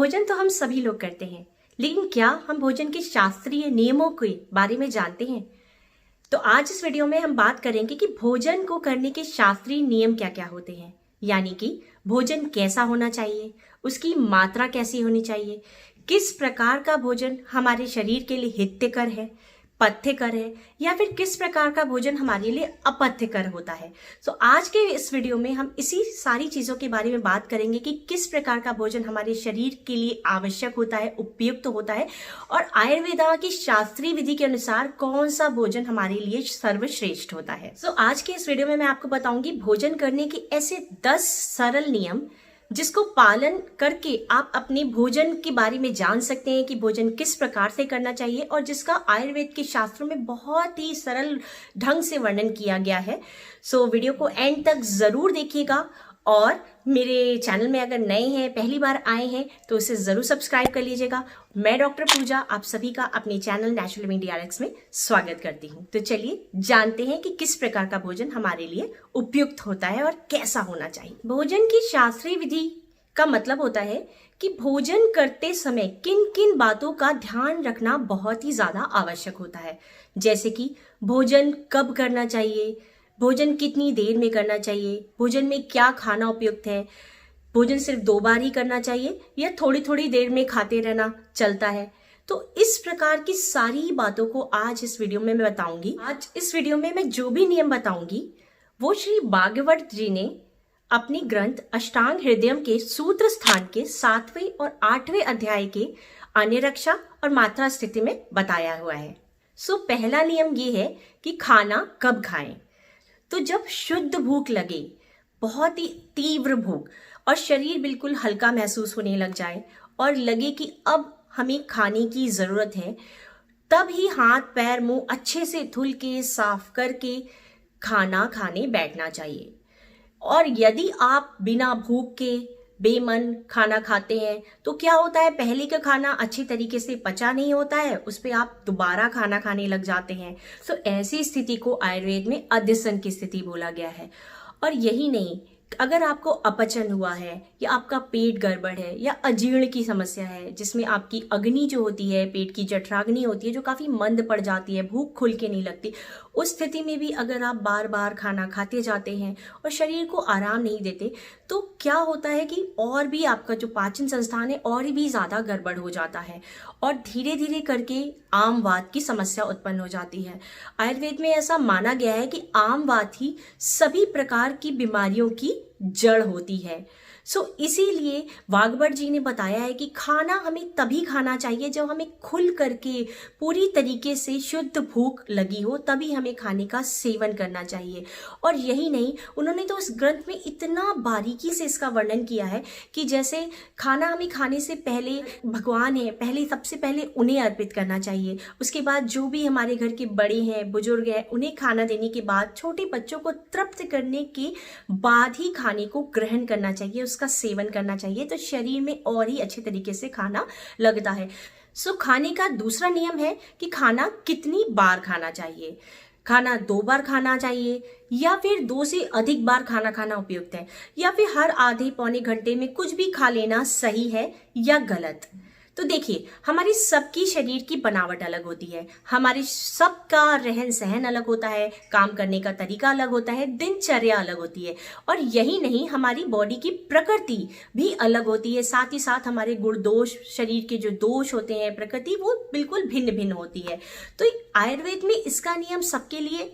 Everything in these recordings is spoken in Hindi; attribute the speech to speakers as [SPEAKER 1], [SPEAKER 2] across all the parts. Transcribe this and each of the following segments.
[SPEAKER 1] भोजन तो हम सभी लोग करते हैं, लेकिन क्या हम भोजन के शास्त्रीय नियमों के बारे में जानते हैं? तो आज इस वीडियो में हम बात करेंगे कि भोजन को करने के शास्त्रीय नियम क्या क्या होते हैं। यानी कि भोजन कैसा होना चाहिए, उसकी मात्रा कैसी होनी चाहिए, किस प्रकार का भोजन हमारे शरीर के लिए हितकर है, पथ्यकर है, या फिर किस प्रकार का भोजन हमारे लिए अपथ्यकर होता है। तो आज के इस वीडियो में हम इसी सारी चीजों के बारे में बात करेंगे कि किस प्रकार का भोजन हमारे शरीर के लिए आवश्यक होता है, उपयुक्त होता है, और आयुर्वेदा की शास्त्रीय विधि के अनुसार कौन सा भोजन हमारे लिए सर्वश्रेष्ठ होता है। तो आज के इस वीडियो में मैं आपको बताऊंगी भोजन करने के ऐसे 10 सरल नियम जिसको पालन करके आप अपने भोजन के बारे में जान सकते हैं कि भोजन किस प्रकार से करना चाहिए, और जिसका आयुर्वेद के शास्त्रों में बहुत ही सरल ढंग से वर्णन किया गया है। सो वीडियो को एंड तक जरूर देखिएगा, और मेरे चैनल में अगर नए हैं, पहली बार आए हैं, तो इसे जरूर सब्सक्राइब कर लीजिएगा। मैं डॉक्टर पूजा आप सभी का अपने चैनल नेचुरल लिविंग DRX में स्वागत करती हूँ। तो चलिए जानते हैं कि किस प्रकार का भोजन हमारे लिए उपयुक्त होता है और कैसा होना चाहिए। भोजन की शास्त्रीय विधि का मतलब होता है कि भोजन करते समय किन किन बातों का ध्यान रखना बहुत ही ज्यादा आवश्यक होता है। जैसे कि भोजन कब करना चाहिए, भोजन कितनी देर में करना चाहिए, भोजन में क्या खाना उपयुक्त है, भोजन सिर्फ 2 बार ही करना चाहिए या थोड़ी थोड़ी देर में खाते रहना चलता है। तो इस प्रकार की सारी बातों को आज इस वीडियो में मैं बताऊंगी। आज इस वीडियो में मैं जो भी नियम बताऊंगी वो श्री भागवत जी ने अपनी ग्रंथ अष्टांग हृदयम के सूत्र स्थान के 7वें और 8वें अध्याय के अन्यरक्षा और मात्रा स्थिति में बताया हुआ है। पहला नियम ये है कि खाना कब खाएं। तो जब शुद्ध भूख लगे, बहुत ही तीव्र भूख, और शरीर बिल्कुल हल्का महसूस होने लग जाए और लगे कि अब हमें खाने की जरूरत है, तब ही हाथ पैर मुंह अच्छे से धुल के साफ करके खाना खाने बैठना चाहिए। और यदि आप बिना भूख के बेमन खाना खाते हैं तो क्या होता है, पहले का खाना अच्छी तरीके से पचा नहीं होता है, उस पर आप दोबारा खाना खाने लग जाते हैं। तो ऐसी स्थिति को आयुर्वेद में अध्यसन की स्थिति बोला गया है। और यही नहीं, अगर आपको अपचन हुआ है या आपका पेट गड़बड़ है या अजीर्ण की समस्या है, जिसमें आपकी अग्नि जो होती है, पेट की जठराग्नि होती है, जो काफी मंद पड़ जाती है, भूख खुल के नहीं लगती, उस स्थिति में भी अगर आप बार बार खाना खाते जाते हैं और शरीर को आराम नहीं देते, तो क्या होता है कि और भी आपका जो पाचन संस्थान है और भी ज्यादा गड़बड़ हो जाता है, और धीरे धीरे करके आमवात की समस्या उत्पन्न हो जाती है। आयुर्वेद में ऐसा माना गया है कि आमवात ही सभी प्रकार की बीमारियों की जड़ होती है। इसीलिए भागवत जी ने बताया है कि खाना हमें तभी खाना चाहिए जब हमें खुल करके पूरी तरीके से शुद्ध भूख लगी हो, तभी हमें खाने का सेवन करना चाहिए। और यही नहीं, उन्होंने तो उस ग्रंथ में इतना बारीकी से इसका वर्णन किया है कि जैसे खाना हमें खाने से पहले भगवान है, पहले सबसे पहले उन्हें अर्पित करना चाहिए। उसके बाद जो भी हमारे घर के बड़े हैं, बुजुर्ग हैं, उन्हें खाना देने के बाद छोटे बच्चों को तृप्त करने के बाद ही खाने को ग्रहण करना चाहिए, उसका सेवन करना चाहिए। तो शरीर में और ही अच्छे तरीके से खाना लगता है। खाने का दूसरा नियम है कि खाना कितनी बार खाना चाहिए। खाना 2 बार खाना चाहिए या फिर 2 से अधिक बार खाना खाना उपयुक्त है, या फिर हर आधे पौने घंटे में कुछ भी खा लेना सही है या गलत। तो देखिए, हमारी सबकी शरीर की बनावट अलग होती है, हमारे सबका रहन सहन अलग होता है, काम करने का तरीका अलग होता है, दिनचर्या अलग होती है, और यही नहीं, हमारी बॉडी की प्रकृति भी अलग होती है। साथ ही साथ हमारे गुण दोष, शरीर के जो दोष होते हैं, प्रकृति, वो बिल्कुल भिन्न भिन्न होती है। तो आयुर्वेद में इसका नियम सबके लिए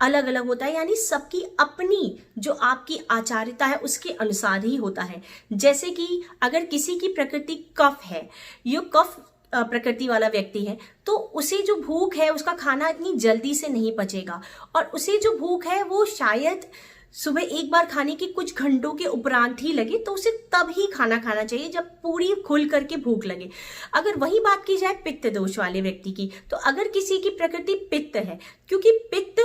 [SPEAKER 1] अलग अलग होता है, यानी सबकी अपनी जो आपकी आचार्यता है उसके अनुसार ही होता है। जैसे कि अगर किसी की प्रकृति कफ है, ये कफ प्रकृति वाला व्यक्ति है, तो उसे जो भूख है उसका खाना इतनी जल्दी से नहीं पचेगा, और उसे जो भूख है वो शायद सुबह एक बार खाने के कुछ घंटों के उपरांत ही लगे, तो उसे तब ही खाना खाना चाहिए जब पूरी खुल करके भूख लगे। अगर वही बात की जाए पित्त दोष वाले व्यक्ति की, तो अगर किसी की प्रकृति पित्त है, क्योंकि पित्त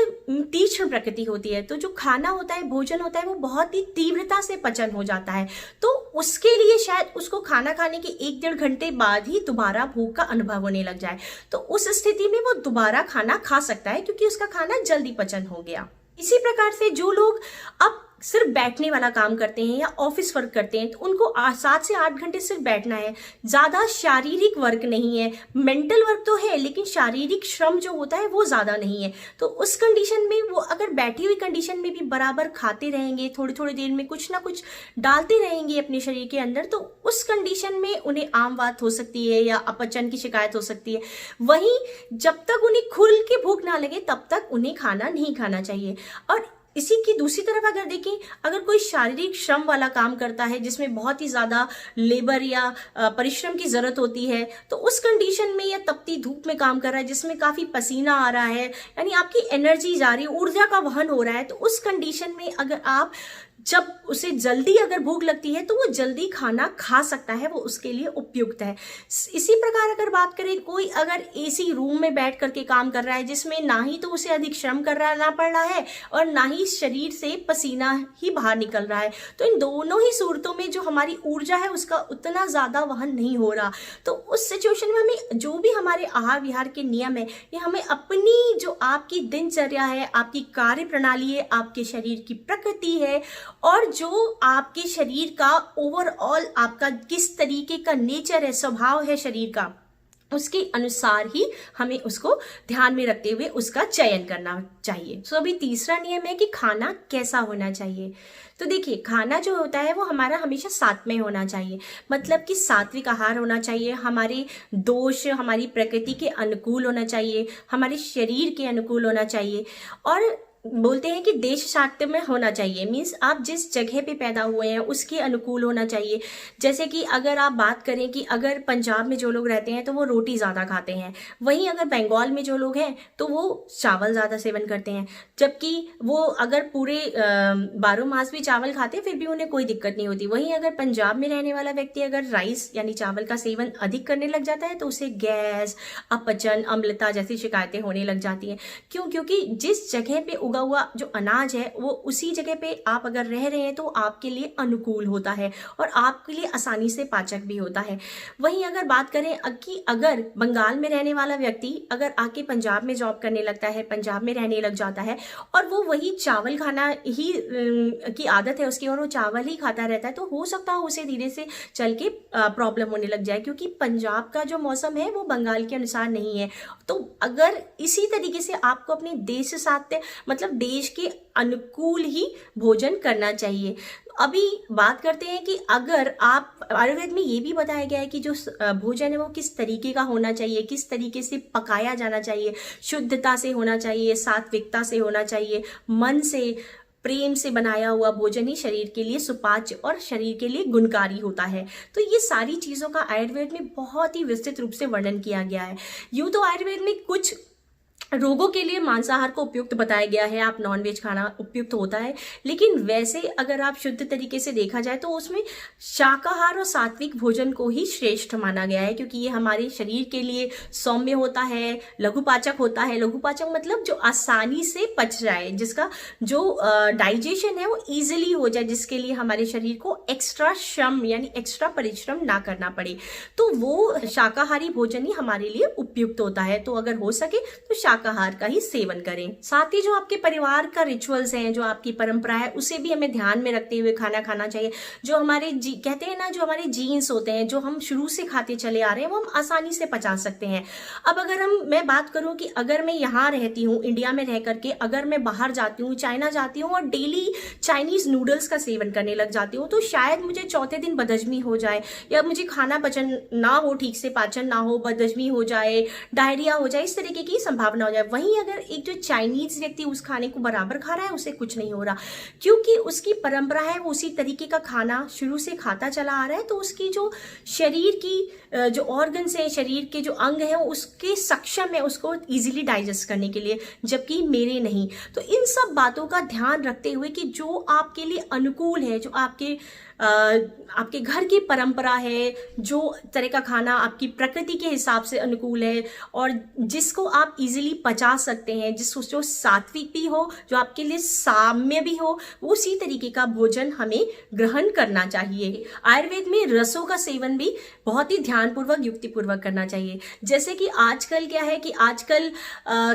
[SPEAKER 1] तीक्ष्ण प्रकृति होती है, तो जो खाना होता है, भोजन होता है, वो बहुत ही तीव्रता से पचन हो जाता है, तो उसके लिए शायद उसको खाना खाने के 1-1.5 घंटे बाद ही दोबारा भूख का अनुभव होने लग जाए। तो उस स्थिति में वो दोबारा खाना खा सकता है, क्योंकि उसका खाना जल्दी पचन हो गया। इसी प्रकार से जो लोग अब सिर्फ बैठने वाला काम करते हैं या ऑफिस वर्क करते हैं, तो उनको 7 से 8 घंटे सिर्फ बैठना है, ज़्यादा शारीरिक वर्क नहीं है। मेंटल वर्क तो है लेकिन शारीरिक श्रम जो होता है वो ज़्यादा नहीं है। तो उस कंडीशन में वो अगर बैठी हुई कंडीशन में भी बराबर खाते रहेंगे, थोड़ी थोड़ी देर में कुछ ना कुछ डालते रहेंगे अपने शरीर के अंदर, तो उस कंडीशन में उन्हें आम बात हो सकती है या अपचन की शिकायत हो सकती है। वहीं जब तक उन्हें खुल के भूख ना लगे तब तक उन्हें खाना नहीं खाना चाहिए। और इसी की दूसरी तरफ अगर देखें, अगर कोई शारीरिक श्रम वाला काम करता है जिसमें बहुत ही ज्यादा लेबर या परिश्रम की जरूरत होती है, तो उस कंडीशन में या तपती धूप में काम कर रहा है जिसमें काफी पसीना आ रहा है, यानी आपकी एनर्जी जा रही है, ऊर्जा का वहन हो रहा है, तो उस कंडीशन में अगर आप जब उसे जल्दी अगर भूख लगती है तो वो जल्दी खाना खा सकता है, वो उसके लिए उपयुक्त है। इसी प्रकार अगर बात करें, कोई अगर एसी रूम में बैठ करके काम कर रहा है जिसमें ना ही तो उसे अधिक श्रम करना पड़ रहा है और ना ही शरीर से पसीना ही बाहर निकल रहा है, तो इन दोनों ही सूरतों में जो हमारी ऊर्जा है उसका उतना ज्यादा वहन नहीं हो रहा। तो उस सिचुएशन में हमें जो भी हमारे आहार विहार के नियम है, ये हमें अपनी जो आपकी दिनचर्या है, आपकी कार्य प्रणाली है, आपके शरीर की प्रकृति है और जो आपके शरीर का ओवरऑल आपका किस तरीके का नेचर है, स्वभाव है शरीर का, उसके अनुसार ही हमें उसको ध्यान में रखते हुए उसका चयन करना चाहिए। तो अभी तीसरा नियम है कि खाना कैसा होना चाहिए। तो देखिए, खाना जो होता है वो हमारा हमेशा सात्विक होना चाहिए, मतलब कि सात्विक आहार होना चाहिए, हमारे दोष हमारी प्रकृति के अनुकूल होना चाहिए, हमारे शरीर के अनुकूल होना चाहिए। और बोलते हैं कि देश सात्य में होना चाहिए, मीन्स आप जिस जगह पे पैदा हुए हैं उसके अनुकूल होना चाहिए। जैसे कि अगर आप बात करें कि अगर पंजाब में जो लोग रहते हैं तो वो रोटी ज़्यादा खाते हैं, वहीं अगर बंगाल में जो लोग हैं तो वो चावल ज़्यादा सेवन करते हैं, जबकि वो अगर पूरे 12 मास भी चावल खाते हैं फिर भी उन्हें कोई दिक्कत नहीं होती। वहीं अगर पंजाब में रहने वाला व्यक्ति अगर राइस यानी चावल का सेवन अधिक करने लग जाता है तो उसे गैस, अपचन, अम्लता जैसी शिकायतें होने लग जाती हैं। क्यों? क्योंकि जिस जगह पे उगा हुआ जो अनाज है वो उसी जगह पे आप अगर रह रहे हैं तो आपके लिए अनुकूल होता है और आपके लिए आसानी से पाचक भी होता है। वहीं अगर बात करें कि अगर बंगाल में रहने वाला व्यक्ति अगर आके पंजाब में जॉब करने लगता है, पंजाब में रहने लग जाता है और वो वही चावल खाना ही की आदत है उसकी और वो चावल ही खाता रहता है, तो हो सकता है उसे धीरे से चल के प्रॉब्लम होने लग जाए, क्योंकि पंजाब का जो मौसम है वो बंगाल के अनुसार नहीं है। तो अगर इसी तरीके से आपको अपने देश साथ मतलब देश के अनुकूल ही भोजन करना चाहिए। अभी बात करते हैं कि अगर आप, आयुर्वेद में ये भी बताया गया है कि जो भोजन है वो किस तरीके का होना चाहिए, किस तरीके से पकाया जाना चाहिए, शुद्धता से होना चाहिए, सात्विकता से होना चाहिए, मन से, प्रेम से बनाया हुआ भोजन ही शरीर के लिए सुपाच्य और शरीर के लिए गुणकारी होता है। तो ये सारी चीजों का आयुर्वेद में बहुत ही विस्तृत रूप से वर्णन किया गया है। यूं तो आयुर्वेद में कुछ रोगों के लिए मांसाहार को उपयुक्त बताया गया है, आप नॉनवेज खाना उपयुक्त होता है, लेकिन वैसे अगर आप शुद्ध तरीके से देखा जाए तो उसमें शाकाहार और सात्विक भोजन को ही श्रेष्ठ माना गया है, क्योंकि ये हमारे शरीर के लिए सौम्य होता है, लघुपाचक होता है। लघुपाचक मतलब जो आसानी से पच जाए, जिसका जो डाइजेशन है वो इजिली हो जाए, जिसके लिए हमारे शरीर को एक्स्ट्रा श्रम यानी एक्स्ट्रा परिश्रम ना करना पड़े, तो वो शाकाहारी भोजन ही हमारे लिए उपयुक्त होता है। तो अगर हो सके तो शाकाहार का ही सेवन करें। साथ ही जो आपके परिवार का रिचुअल्स हैं, जो आपकी परंपरा है, उसे भी हमें ध्यान में रखते हुए खाना खाना चाहिए। जो हमारे कहते हैं ना, जो हमारे जीन्स होते हैं, जो हम शुरू से खाते चले आ रहे हैं, वो हम आसानी से पचा सकते हैं। अब अगर मैं बात करूं कि अगर मैं यहाँ रहती हूँ इंडिया में रह करके, अगर मैं बाहर जाती हूँ, चाइना जाती हूँ और डेली चाइनीज नूडल्स का सेवन करने लग जाती हूँ, तो शायद मुझे चौथे दिन बदहजमी हो जाए, या मुझे खाना पचन ना हो, ठीक से पाचन ना हो, बदहजमी हो जाए, डायरिया हो जाए, इस तरीके की संभावना हो जाए। वहीं अगर एक जो चाइनीज व्यक्ति उस खाने को बराबर खा रहा है, उसे कुछ नहीं हो रहा, क्योंकि उसकी परंपरा है, वो उसी तरीके का खाना शुरू से खाता चला आ रहा है, तो उसकी जो शरीर की जो ऑर्गन्स है, शरीर के जो अंग है, उसके सक्षम है उसको इजीली डाइजेस्ट करने के लिए, जबकि मेरे नहीं। तो इन सब बातों का ध्यान रखते हुए कि जो आपके लिए अनुकूल है, जो आपके घर की परंपरा है, जो तरह का खाना आपकी प्रकृति के हिसाब से अनुकूल है और जिसको आप इजीली पचा सकते हैं, जो सात्विक भी हो, जो आपके लिए साम्य भी हो, उसी तरीके का भोजन हमें ग्रहण करना चाहिए। आयुर्वेद में रसों का सेवन भी बहुत ही ध्यानपूर्वक युक्तिपूर्वक करना चाहिए। जैसे कि आजकल क्या है कि आजकल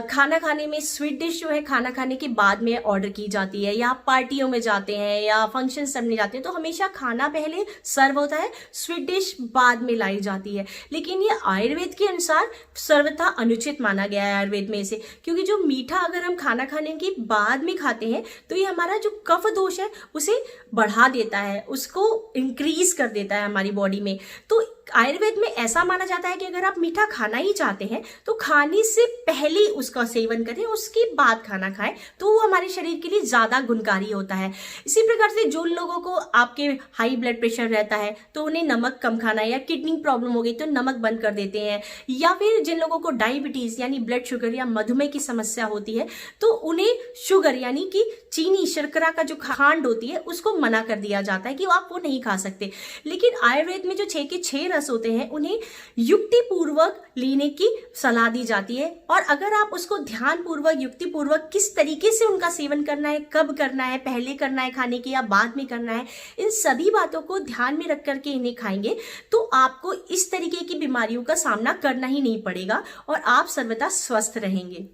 [SPEAKER 1] खाना खाने में स्वीट डिश जो है खाना खाने के बाद में ऑर्डर की जाती है, या आप पार्टियों में जाते हैं या फंक्शन सब में जाते हैं तो हमेशा खाना पहले सर्व होता है, स्वीट डिश बाद में लाई जाती है। लेकिन ये आयुर्वेद के अनुसार सर्वथा अनुचित माना गया है आयुर्वेद में इसे, क्योंकि जो मीठा अगर हम खाना खाने के बाद में खाते हैं तो ये हमारा जो कफ दोष है उसे बढ़ा देता है, उसको इंक्रीज कर देता है हमारी बॉडी में। तो आयुर्वेद में ऐसा माना जाता है कि अगर आप मीठा खाना ही चाहते हैं तो खाने से पहले उसका सेवन करें, उसके बाद खाना खाएं, तो वो हमारे शरीर के लिए ज्यादा गुणकारी होता है। इसी प्रकार से जो लोगों को आपके हाई ब्लड प्रेशर रहता है तो उन्हें नमक कम खाना है, या किडनी प्रॉब्लम हो गई तो नमक बंद कर देते हैं, या फिर जिन लोगों को डायबिटीज यानी ब्लड शुगर या मधुमेह की समस्या होती है तो उन्हें शुगर यानी कि चीनी शर्करा का जो खांड होती है उसको मना कर दिया जाता है कि आप वो नहीं खा सकते। लेकिन आयुर्वेद में जो 6 के 6 रस होते हैं उन्हें युक्तिपूर्वक लेने की सलाह दी जाती है, और अगर आप उसको ध्यानपूर्वक युक्तिपूर्वक किस तरीके से उनका सेवन करना है, कब करना है, पहले करना है खाने के या बाद में करना है, इन सभी बातों को ध्यान में रख करके इन्हें खाएंगे तो आपको इस तरीके की बीमारियों का सामना करना ही नहीं पड़ेगा और आप सर्वदा स्वस्थ रहेंगे।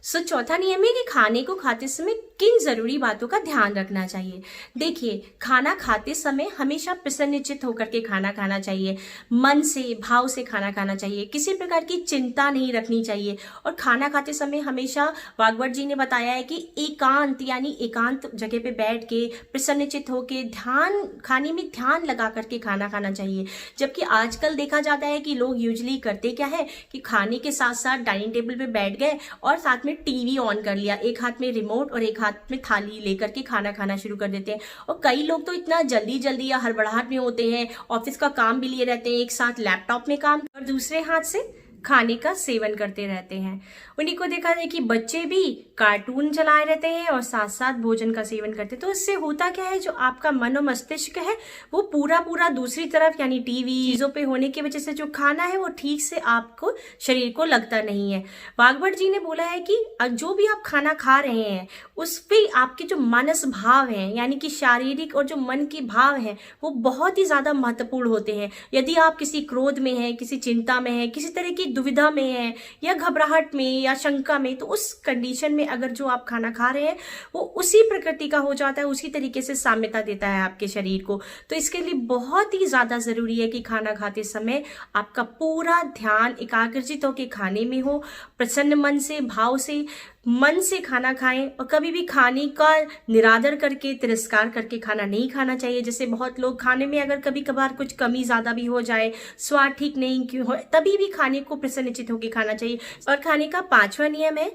[SPEAKER 1] चौथा नियम है कि खाने को खाते समय किन जरूरी बातों का ध्यान रखना चाहिए। देखिए, खाना खाते समय हमेशा प्रसन्नचित्त होकर के खाना खाना चाहिए, मन से भाव से खाना खाना चाहिए, किसी प्रकार की चिंता नहीं रखनी चाहिए। और खाना खाते समय हमेशा भागवत जी ने बताया है कि एकांत यानी एकांत जगह पे बैठ के प्रसन्नचित्त होके ध्यान, खाने में ध्यान लगा करके खाना खाना चाहिए। जबकि आजकल देखा जाता है कि लोग यूजली करते क्या है कि खाने के साथ साथ डाइनिंग टेबल पे बैठ गए और साथ में टीवी ऑन कर लिया, एक हाथ में रिमोट और एक हाथ में थाली लेकर के खाना खाना शुरू कर देते हैं। और कई लोग तो इतना जल्दी जल्दी या हड़बड़ाहट में होते हैं, ऑफिस का काम भी लिए रहते हैं, एक साथ लैपटॉप में काम और दूसरे हाथ से खाने का सेवन करते रहते हैं। उन्हीं को देखा जाए कि बच्चे भी कार्टून चलाए रहते हैं और साथ साथ भोजन का सेवन करते हैं। तो इससे होता क्या है, जो आपका मन और मस्तिष्क है वो पूरा दूसरी तरफ यानी टीवी चीजों पे होने की वजह से जो खाना है वो ठीक से आपको शरीर को लगता नहीं है। भागवत जी ने बोला है कि जो भी आप खाना खा रहे हैं उस पे आपके जो मानस भाव हैं यानी कि शारीरिक और जो मन के भाव हैं वो बहुत ही ज्यादा महत्वपूर्ण होते हैं। यदि आप किसी क्रोध में हैं, किसी चिंता में हैं, किसी तरह की दुविधा में हैं या घबराहट में या शंका में, तो उस कंडीशन में अगर जो आप खाना खा रहे हैं वो उसी प्रकृति का हो जाता है, उसी तरीके से साम्यता देता है आपके शरीर को। तो इसके लिए बहुत ही ज्यादा जरूरी है कि खाना खाते समय आपका पूरा ध्यान एकाग्रचित होकर खाने में हो, प्रसन्न मन से भाव से मन से खाना खाएं। और कभी भी खाने का निरादर करके तिरस्कार करके खाना नहीं खाना चाहिए। जैसे बहुत लोग खाने में अगर कभी कभार कुछ कमी ज्यादा भी हो जाए, स्वाद ठीक नहीं क्यों हो, तभी भी खाने को प्रसन्नचित होकर खाना चाहिए। और खाने का 5वां नियम है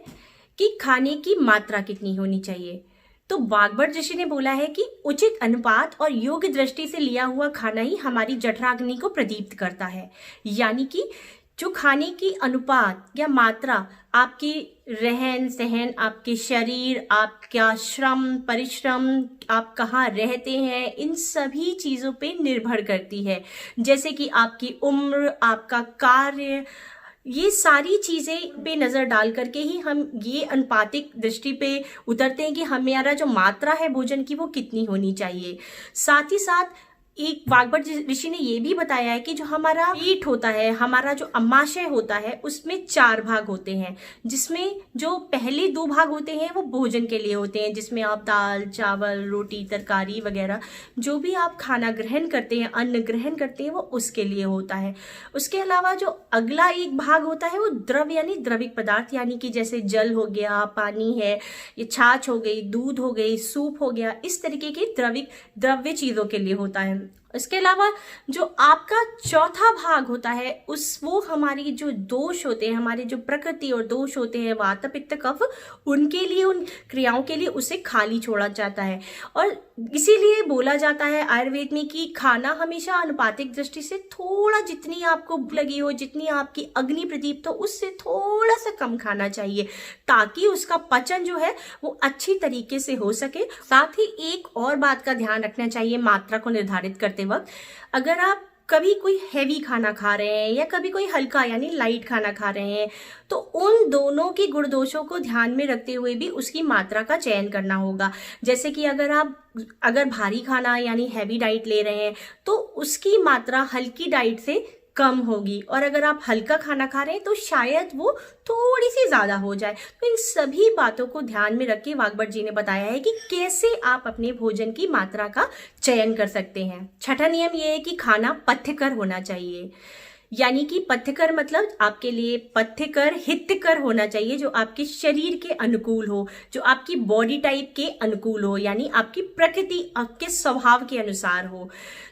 [SPEAKER 1] कि खाने की मात्रा कितनी होनी चाहिए। तो भागवत ऋषि ने बोला है कि उचित अनुपात और योग्य दृष्टि से लिया हुआ खाना ही हमारी जठराग्नि को प्रदीप्त करता है। यानी कि जो खाने की अनुपात या मात्रा आपकी रहन सहन, आपके शरीर, आपका श्रम परिश्रम, आप कहाँ रहते हैं, इन सभी चीज़ों पे निर्भर करती है। जैसे कि आपकी उम्र, आपका कार्य, ये सारी चीज़ें पे नज़र डाल करके ही हम ये अनुपातिक दृष्टि पे उतरते हैं कि हमारा जो मात्रा है भोजन की वो कितनी होनी चाहिए। साथ ही साथ एक भागवत ऋषि ने ये भी बताया है कि जो हमारा पेट होता है, हमारा जो अमाशय होता है, उसमें 4 भाग होते हैं, जिसमें जो पहले 2 भाग होते हैं वो भोजन के लिए होते हैं, जिसमें आप दाल चावल रोटी तरकारी वगैरह जो भी आप खाना ग्रहण करते हैं, अन्न ग्रहण करते हैं, वो उसके लिए होता है। उसके अलावा जो अगला एक भाग होता है वो द्रव यानी द्रविक पदार्थ, यानी कि जैसे जल हो गया, पानी है, ये छाछ हो गई, दूध हो गई, सूप हो गया, इस तरीके की द्रव्य चीजों के लिए होता है। इसके अलावा जो आपका 4था भाग होता है वो हमारी जो दोष होते हैं, हमारे जो प्रकृति और दोष होते हैं, वात पित्त कफ, उनके लिए, उन क्रियाओं के लिए उसे खाली छोड़ा जाता है। और इसीलिए बोला जाता है आयुर्वेद में कि खाना हमेशा अनुपातिक दृष्टि से थोड़ा, जितनी आपको भूख लगी हो, जितनी आपकी अग्नि प्रदीप्त हो, उससे थोड़ा सा कम खाना चाहिए, ताकि उसका पचन जो है वो अच्छी तरीके से हो सके। साथ ही एक और बात का ध्यान रखना चाहिए मात्रा को निर्धारित करते वक्त। अगर आप कभी कोई हैवी खाना खा रहे हैं या कभी कोई हल्का यानी लाइट खाना खा रहे हैं, तो उन दोनों की गुण दोषों को ध्यान में रखते हुए भी उसकी मात्रा का चयन करना होगा। जैसे कि अगर भारी खाना यानी हैवी डाइट ले रहे हैं तो उसकी मात्रा हल्की डाइट से कम होगी, और अगर आप हल्का खाना खा रहे हैं तो शायद वो थोड़ी सी ज्यादा हो जाए। तो इन सभी बातों को ध्यान में रख के वाग्भट जी ने बताया है कि कैसे आप अपने भोजन की मात्रा का चयन कर सकते हैं। छठा नियम ये है कि खाना पथ्यकर होना चाहिए, यानी कि पथ्यकर मतलब आपके लिए पथ्यकर हितकर होना चाहिए, जो आपके शरीर के अनुकूल हो, जो आपकी बॉडी टाइप के अनुकूल हो, यानी आपकी प्रकृति आपके स्वभाव के अनुसार हो।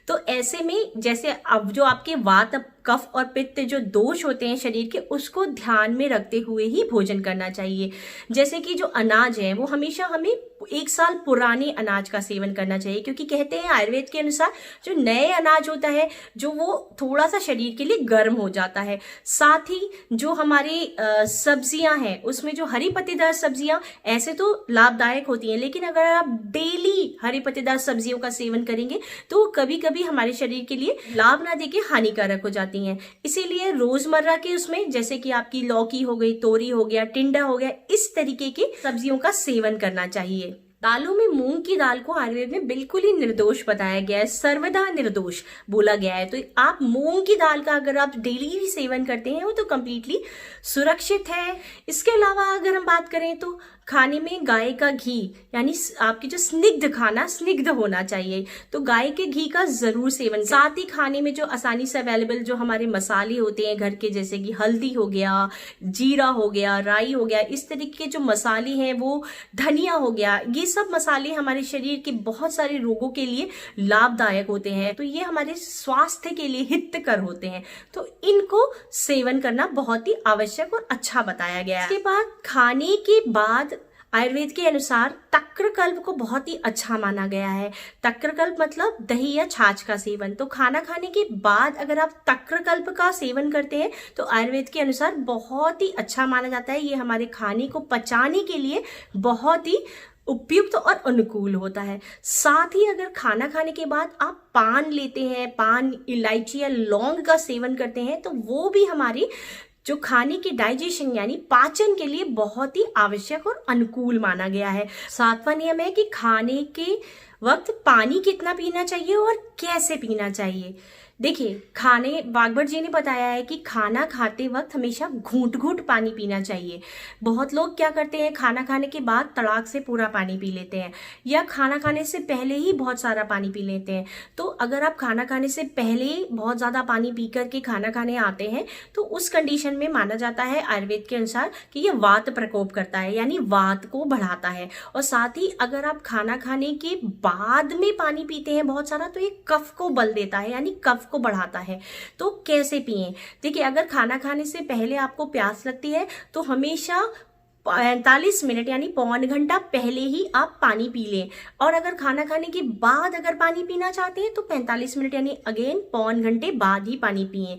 [SPEAKER 1] तो ऐसे में जैसे अब जो आपके वात कफ और पित्त जो दोष होते हैं शरीर के, उसको ध्यान में रखते हुए ही भोजन करना चाहिए। जैसे कि जो अनाज है वो हमेशा हमें 1 साल पुराने अनाज का सेवन करना चाहिए, क्योंकि कहते हैं आयुर्वेद के अनुसार जो नए अनाज होता है जो वो थोड़ा सा शरीर के लिए गर्म हो जाता है। साथ ही जो हमारे सब्जियां हैं उसमें जो हरी पत्तेदार सब्जियां ऐसे तो लाभदायक होती हैं, लेकिन अगर आप डेली हरी पत्तेदार सब्जियों का सेवन करेंगे तो कभी कभी हमारे शरीर के लिए लाभ ना देके हानिकारक हो जाती हैं। इसीलिए रोजमर्रा के उसमें जैसे कि आपकी लौकी हो गई, तोरी हो गया, टिंडा हो गया, इस तरीके की सब्जियों का सेवन करना चाहिए। दालों में मूंग की दाल को आयुर्वेद में बिल्कुल ही निर्दोष बताया गया है, सर्वदा निर्दोष बोला गया है। तो आप मूंग की दाल का अगर आप डेली भी सेवन करते हैं वो तो कंप्लीटली सुरक्षित है। इसके अलावा अगर हम बात करें तो खाने में गाय का घी यानी आपकी जो स्निग्ध होना चाहिए, तो गाय के घी का जरूर सेवन। साथ ही खाने में जो आसानी से अवेलेबल जो हमारे मसाले होते हैं घर के, जैसे कि हल्दी हो गया, जीरा हो गया, राई हो गया, इस तरीके के जो मसाले हैं, वो धनिया हो गया, ये सब मसाले हमारे शरीर के बहुत सारे रोगों के लिए लाभदायक होते हैं। तो ये हमारे स्वास्थ्य के लिए हितकर होते हैं, तो इनको सेवन करना बहुत ही आवश्यक और अच्छा बताया गया है। इसके बाद खाने के बाद आयुर्वेद के अनुसार तक्रकल्प को बहुत ही अच्छा माना गया है। तक्रकल्प मतलब दही या छाछ का सेवन। तो खाना खाने के बाद अगर आप तक्रकल्प का सेवन करते हैं तो आयुर्वेद के अनुसार बहुत ही अच्छा माना जाता है। ये हमारे खाने को पचाने के लिए बहुत ही उपयुक्त और अनुकूल होता है। साथ ही अगर खाना खाने के बाद आप पान लेते हैं, पान, इलायची या लौंग का सेवन करते हैं, तो वो भी हमारी जो खाने की डाइजेशन यानी पाचन के लिए बहुत ही आवश्यक और अनुकूल माना गया है। 7वां नियम है कि खाने के वक्त पानी कितना पीना चाहिए और कैसे पीना चाहिए। देखिए, वाग्भट जी ने बताया है कि खाना खाते वक्त हमेशा घूंट घूंट पानी पीना चाहिए। बहुत लोग क्या करते हैं, खाना खाने के बाद तड़ाक से पूरा पानी पी लेते हैं, या खाना खाने से पहले ही बहुत सारा पानी पी लेते हैं। तो अगर आप खाना खाने से पहले बहुत ज्यादा पानी पी करके खाना खाने आते हैं तो उस कंडीशन में माना जाता है आयुर्वेद के अनुसार कि यह वात प्रकोप करता है, यानी वात को बढ़ाता है। और साथ ही अगर आप खाना खाने के बाद में पानी पीते हैं बहुत सारा, तो ये कफ को बल देता है, यानी कफ को बढ़ाता है। तो कैसे पिएं? देखिए, अगर खाना खाने से पहले आपको प्यास लगती है तो हमेशा 45 मिनट यानी पौन घंटा पहले ही आप पानी पी लें, और अगर खाना खाने के बाद अगर पानी पीना चाहते हैं तो 45 मिनट यानी अगेन पौन घंटे बाद ही पानी पिएं।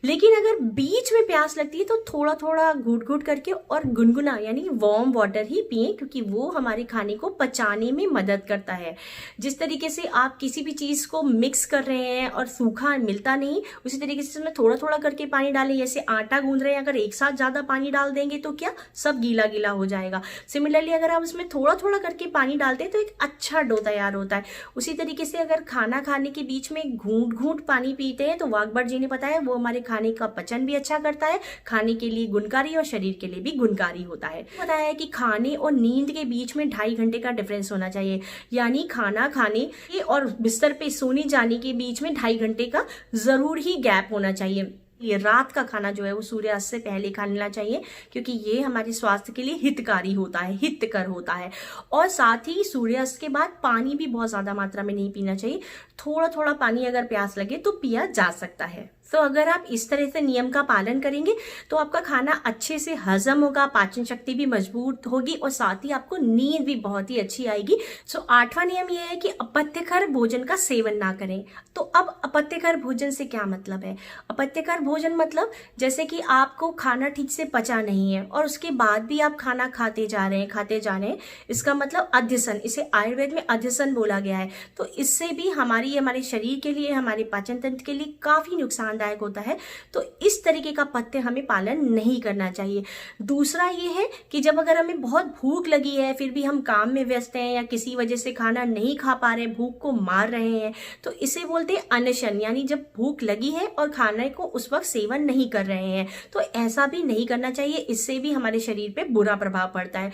[SPEAKER 1] लेकिन अगर बीच में प्यास लगती है तो थोड़ा थोड़ा घूट घूट करके और गुनगुना यानी वार्म वाटर ही पिएं, क्योंकि वो हमारे खाने को पचाने में मदद करता है। जिस तरीके से आप किसी भी चीज को मिक्स कर रहे हैं और सूखा मिलता नहीं, उसी तरीके से उसमें थोड़ा थोड़ा करके पानी डालें। जैसे आटा गूंद रहे हैं, अगर एक साथ ज्यादा पानी डाल देंगे तो क्या सब गीला गीला हो जाएगा। सिमिलरली अगर आप उसमें थोड़ा थोड़ा करके पानी डालते हैं तो एक अच्छा डो तैयार होता है। उसी तरीके से अगर खाना खाने के बीच में घूंट घूंट पानी पीते हैं तो वाग्भट जी ने बताया वो हमारे खाने का पचन भी अच्छा करता है, खाने के लिए गुणकारी और शरीर के लिए भी गुणकारी होता है। बताया है कि खाने और नींद के बीच में 2.5 घंटे का डिफरेंस होना चाहिए, यानी खाना खाने और बिस्तर पे सोने जाने के बीच में 2.5 घंटे का जरूर ही गैप होना चाहिए। ये रात का खाना जो है वो सूर्यास्त से पहले खा लेना चाहिए, क्योंकि ये हमारे स्वास्थ्य के लिए हितकारी होता है, हितकर होता है। और साथ ही सूर्यास्त के बाद पानी भी बहुत ज्यादा मात्रा में नहीं पीना चाहिए, थोड़ा थोड़ा पानी अगर प्यास लगे तो पिया जा सकता है। तो अगर आप इस तरह से नियम का पालन करेंगे तो आपका खाना अच्छे से हजम होगा, पाचन शक्ति भी मजबूत होगी और साथ ही आपको नींद भी बहुत ही अच्छी आएगी। सो 8वां नियम यह है कि अपत्यकर भोजन का सेवन ना करें। तो अब अपत्यकर भोजन से क्या मतलब है? अपत्यकर भोजन मतलब जैसे कि आपको खाना ठीक से पचा नहीं है और उसके बाद भी आप खाना खाते जा रहे हैं, इसका मतलब अध्यसन, इसे आयुर्वेद में अध्यसन बोला गया है। तो इससे भी हमारे शरीर के लिए, हमारे पाचन तंत्र के लिए काफी नुकसानदायक होता है। तो इस तरीके का पथ्य हमें पालन नहीं करना चाहिए। दूसरा ये है कि जब अगर हमें बहुत भूख लगी है फिर भी हम काम में व्यस्त हैं या किसी वजह से खाना नहीं खा पा रहे हैं, भूख को मार रहे हैं, तो इसे बोलते हैं अनशन, यानी जब भूख लगी है और खाने को उस वक्त सेवन नहीं कर रहे हैं। तो ऐसा भी नहीं करना चाहिए, इससे भी हमारे शरीर पे बुरा प्रभाव पड़ता है।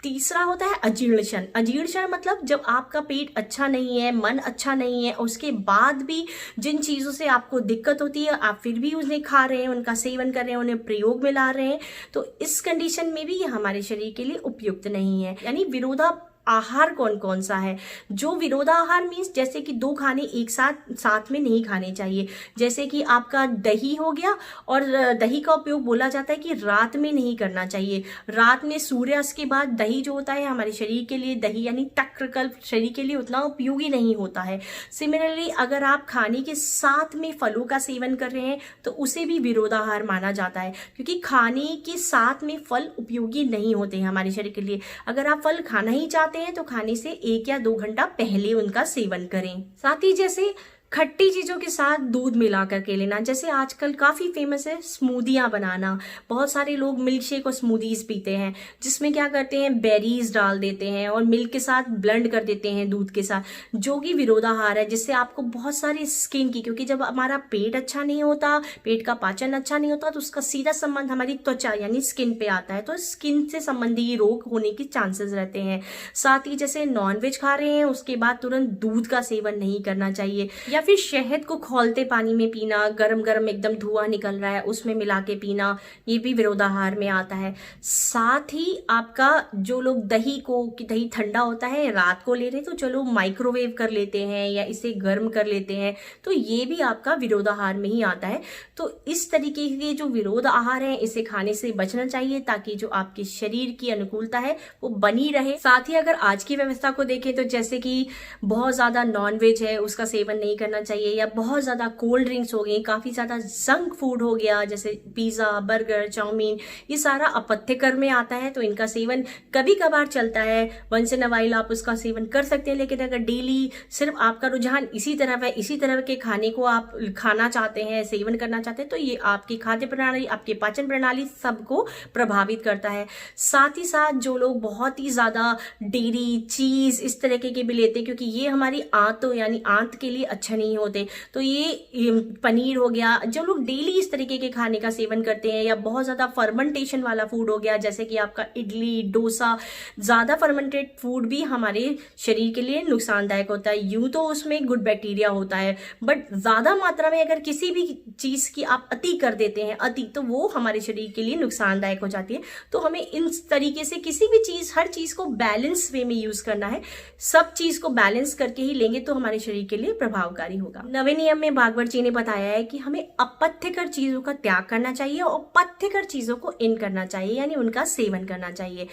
[SPEAKER 1] तीसरा होता है अजीर्ण। अजीर्ण मतलब जब आपका पेट अच्छा नहीं है, मन अच्छा नहीं है, उसके बाद भी जिन चीज़ों से आपको दिक्कत होती है आप फिर भी उन्हें खा रहे हैं, उनका सेवन कर रहे हैं, उन्हें प्रयोग में ला रहे हैं, तो इस कंडीशन में भी ये हमारे शरीर के लिए उपयुक्त नहीं है। यानी विरोधा आहार कौन कौन सा है? जो विरोधाहार मीन्स जैसे कि 2 खाने एक साथ में नहीं खाने चाहिए। जैसे कि आपका दही हो गया, और दही का उपयोग बोला जाता है कि रात में नहीं करना चाहिए। रात में सूर्यास्त के बाद दही जो होता है हमारे शरीर के लिए, दही यानी तक्रकल्प शरीर के लिए उतना उपयोगी नहीं होता है। सिमिलरली अगर आप खाने के साथ में फलों का सेवन कर रहे हैं तो उसे भी विरोधाहार माना जाता है, क्योंकि खाने के साथ में फल उपयोगी नहीं होते हैं हमारे शरीर के लिए। अगर आप फल खाना ही चाहते हैं तो खाने से 1 या 2 घंटा पहले उनका सेवन करें। साथ ही जैसे खट्टी चीज़ों के साथ दूध मिला करके लेना, जैसे आजकल काफ़ी फेमस है स्मूदियाँ बनाना। बहुत सारे लोग मिल्क शेक और स्मूदीज पीते हैं, जिसमें क्या करते हैं बेरीज डाल देते हैं और मिल्क के साथ ब्लेंड कर देते हैं दूध के साथ, जो कि विरोधाहार है, जिससे आपको बहुत सारी स्किन की, क्योंकि जब हमारा पेट अच्छा नहीं होता, पेट का पाचन अच्छा नहीं होता, तो उसका सीधा संबंध हमारी त्वचा यानी स्किन पे आता है, तो स्किन से संबंधी रोग होने के चांसेस रहते हैं। साथ ही जैसे नॉनवेज खा रहे हैं उसके बाद तुरंत दूध का सेवन नहीं करना चाहिए, या फिर शहद को खौलते पानी में पीना, गरम गरम एकदम धुआं निकल रहा है उसमें मिला के पीना, ये भी विरोधाहार में आता है। साथ ही आपका जो लोग दही ठंडा होता है रात को ले रहे तो चलो माइक्रोवेव कर लेते हैं या इसे गर्म कर लेते हैं, तो ये भी आपका विरोधाहार में ही आता है। तो इस तरीके के जो विरोध आहार है इसे खाने से बचना चाहिए, ताकि जो आपके शरीर की अनुकूलता है वो बनी रहे। साथ ही अगर आज की व्यवस्था को देखें तो जैसे कि बहुत ज्यादा नॉनवेज है उसका सेवन नहीं करना चाहिए, या बहुत ज्यादा कोल्ड ड्रिंक्स हो गई, काफी ज्यादा जंक फूड हो गया जैसे पिज्जा, बर्गर, चाउमीन, ये सारा अपत्यकर में आता है। तो इनका सेवन कभी कभार चलता है, वंस इन अ वाइल आप उसका सेवन कर सकते हैं, लेकिन अगर डेली सिर्फ आपका रुझान इसी तरफ है, इसी तरह के खाने को आप खाना चाहते हैं, सेवन करना चाहते हैं, तो ये आपकी खाद्य प्रणाली, आपकी पाचन प्रणाली सबको प्रभावित करता है। साथ ही साथ जो लोग बहुत ही ज्यादा डेयरी, चीज इस तरीके के भी लेते हैं, क्योंकि ये हमारी आंतों यानी आंत के लिए अच्छा नहीं होते, तो ये पनीर हो गया, जो लोग डेली इस तरीके के खाने का सेवन करते हैं, या बहुत ज्यादा फर्मेंटेशन वाला फूड हो गया जैसे कि आपका इडली, डोसा, ज्यादा फर्मेंटेड फूड भी हमारे शरीर के लिए नुकसानदायक होता है। यूं तो उसमें गुड बैक्टीरिया होता है, बट ज्यादा मात्रा में अगर किसी भी चीज की आप अति कर देते हैं, तो वो हमारे शरीर के लिए नुकसानदायक हो जाती है। तो हमें इन तरीके से किसी भी चीज, हर चीज को बैलेंस वे में यूज करना है। सब चीज को बैलेंस करके ही लेंगे तो हमारे शरीर के लिए प्रभावकारी होगा। 9वें नियम में भागवत जी ने बताया है कि हमें अपथ्यकर चीजों का त्याग करना चाहिए और पथ्यकर चीजों को इन करना चाहिए, यानी उनका सेवन करना चाहिए।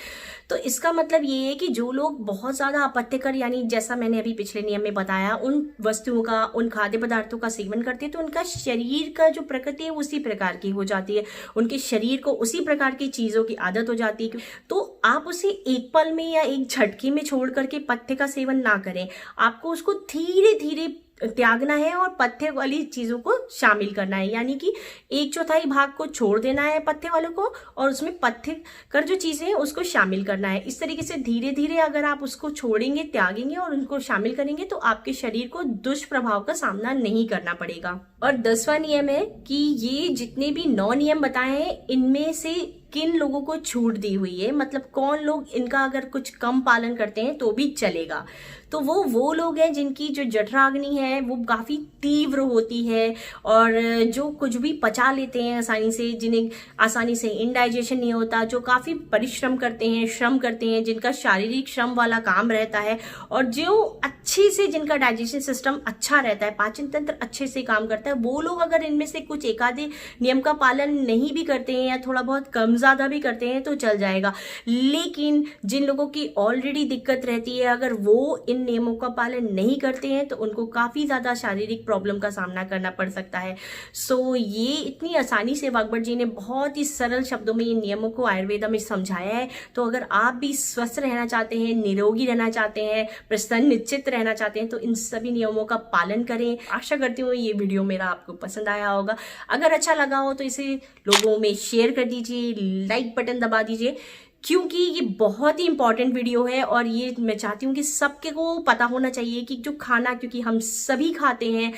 [SPEAKER 1] तो इसका मतलब ये है कि जो लोग बहुत ज्यादा अपथ्यकर, यानी जैसा मैंने अभी पिछले नियम में बताया, उन वस्तुओं का, उन खाद्य पदार्थों का सेवन करते हैं, तो उनका शरीर का जो प्रकृति है उसी प्रकार की हो जाती है, उनके शरीर को उसी प्रकार की चीजों की आदत हो जाती है। तो आप उसे एक पल में या एक झटके में छोड़ करके पथ्य का सेवन ना करें, आपको उसको धीरे धीरे त्यागना है और पथ्य वाली चीजों को शामिल करना है, यानी कि 1/4 भाग को छोड़ देना है पथ्य वालों को और उसमें पथ्य कर जो चीजें हैं उसको शामिल करना है। इस तरीके से धीरे धीरे अगर आप उसको छोड़ेंगे, त्यागेंगे और उनको शामिल करेंगे तो आपके शरीर को दुष्प्रभाव का सामना नहीं करना पड़ेगा। और 10वां नियम है कि ये जितने भी 9 नियम बताए हैं इनमें से किन लोगों को छूट दी हुई है, मतलब कौन लोग इनका अगर कुछ कम पालन करते हैं तो भी चलेगा। तो वो लोग हैं जिनकी जो जठराग्नि है वो काफ़ी तीव्र होती है और जो कुछ भी पचा लेते हैं आसानी से, जिन्हें आसानी से इंडाइजेशन नहीं होता, जो काफ़ी परिश्रम करते हैं, श्रम करते हैं, जिनका शारीरिक श्रम वाला काम रहता है और जो अच्छे से जिनका डाइजेशन सिस्टम अच्छा रहता है, पाचन तंत्र अच्छे से काम करता है, वो लोग अगर इनमें से कुछ एक आधे नियम का पालन नहीं भी करते हैं या थोड़ा बहुत कम ज़्यादा भी करते हैं तो चल जाएगा। लेकिन जिन लोगों की ऑलरेडी दिक्कत रहती है, अगर वो इन नियमों का पालन नहीं करते हैं तो उनको काफ़ी ज़्यादा शारीरिक प्रॉब्लम का सामना करना पड़ सकता है। सो ये इतनी आसानी से वाग्भट जी ने बहुत ही सरल शब्दों में इन नियमों को आयुर्वेदा में समझाया है। तो अगर आप भी स्वस्थ रहना चाहते हैं, निरोगी रहना चाहते हैं, प्रसन्न निश्चित रहना चाहते हैं तो इन सभी नियमों का पालन करें। आशा करती हूँ ये वीडियो मेरा आपको पसंद आया होगा। अगर अच्छा लगा हो तो इसे लोगों में शेयर कर दीजिए, लाइक बटन दबा दीजिए, क्योंकि ये बहुत ही इंपॉर्टेंट वीडियो है और ये मैं चाहती हूँ कि सबके को पता होना चाहिए कि जो खाना, क्योंकि हम सभी खाते हैं,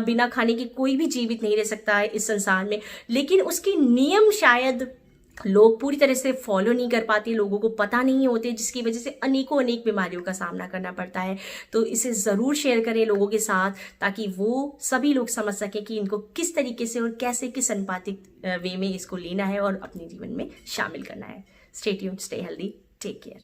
[SPEAKER 1] बिना खाने के कोई भी जीवित नहीं रह सकता है इस संसार में, लेकिन उसके नियम शायद लोग पूरी तरह से फॉलो नहीं कर पाते, लोगों को पता नहीं होते, जिसकी वजह से अनेक बीमारियों का सामना करना पड़ता है। तो इसे ज़रूर शेयर करें लोगों के साथ ताकि वो सभी लोग समझ सकें कि इनको किस तरीके से और कैसे, किस अनुपातिक वे में इसको लेना है और अपने जीवन में शामिल करना है। Stay tuned, stay healthy, take care.